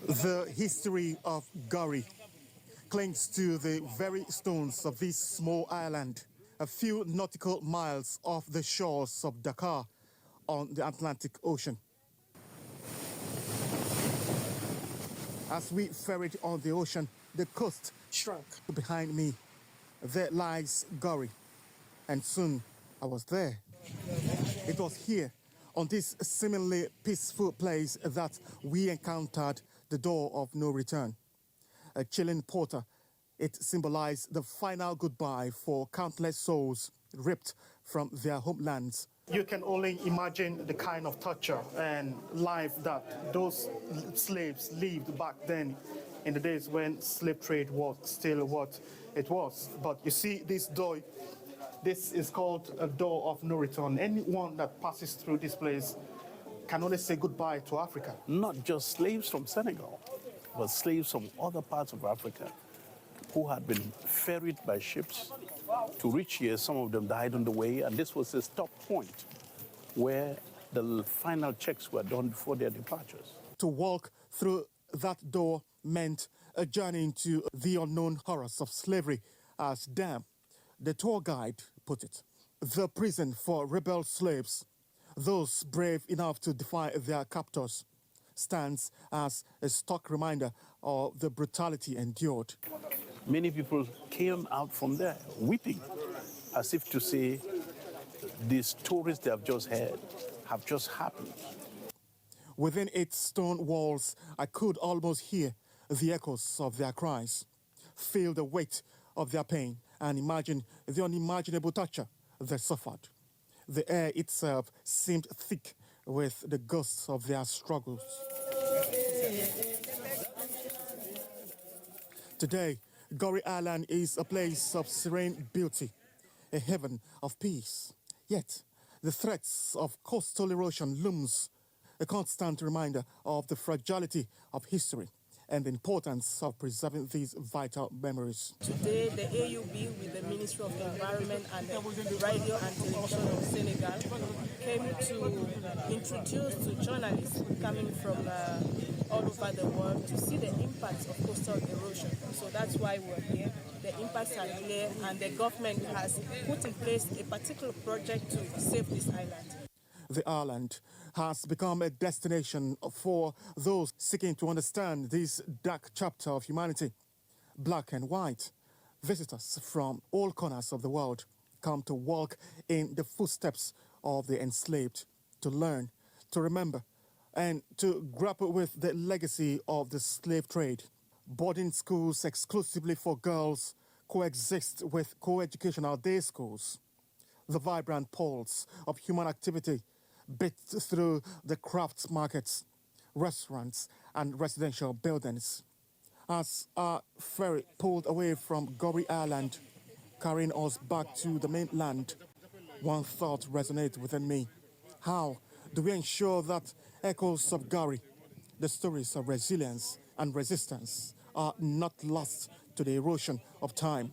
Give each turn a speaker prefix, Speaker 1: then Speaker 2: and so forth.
Speaker 1: The history of Goree clings to the very stones of this small island, a few nautical miles off the shores of Dakar on the Atlantic Ocean. As we ferried on the ocean, the coast shrunk behind me. There lies Goree, and soon I was there. It was here, on this seemingly peaceful place, that we encountered the door of no return. A chilling portal, it symbolized the final goodbye for countless souls ripped from their homelands. You can only imagine the kind of torture and life that those slaves lived back then, in the days when slave trade was still what it was. But you see this door, this is called a door of no return. Anyone that passes through this place can only say goodbye to Africa.
Speaker 2: Not just slaves from Senegal, but slaves from other parts of Africa who had been ferried by ships to reach here. Some of them died on the way, and this was the stop point where the final checks were done before their departures.
Speaker 1: To walk through that door meant a journey into the unknown horrors of slavery, as Dam, the tour guide, put it. The prison for rebel slaves, those brave enough to defy their captors, stands as a stark reminder of the brutality endured.
Speaker 2: Many people came out from there weeping, as if to say the stories they have just heard have just happened.
Speaker 1: Within its stone walls, I could almost hear the echoes of their cries, feel the weight of their pain, and imagine the unimaginable torture they suffered. The air itself seemed thick with the ghosts of their struggles. Today, Goree Island is a place of serene beauty, a heaven of peace. Yet, the threats of coastal erosion looms, a constant reminder of the fragility of history and the importance of preserving these vital memories.
Speaker 3: Today, the AUB, with the Ministry of Environment and the Radio and Television of Senegal, came to introduce to journalists coming from all over the world to see the impacts of coastal erosion. So that's why we're here. The impacts are clear, and the government has put in place a particular project to save this island.
Speaker 1: The island has become a destination for those seeking to understand this dark chapter of humanity. Black and white, visitors from all corners of the world come to walk in the footsteps of the enslaved, to learn, to remember, and to grapple with the legacy of the slave trade. Boarding schools exclusively for girls coexist with co-educational day schools. The vibrant pulse of human activity beat through the crafts markets, restaurants, and residential buildings. As our ferry pulled away from Goree Island, carrying us back to the mainland, one thought resonated within me. How do we ensure that echoes of Goree, the stories of resilience and resistance, are not lost to the erosion of time?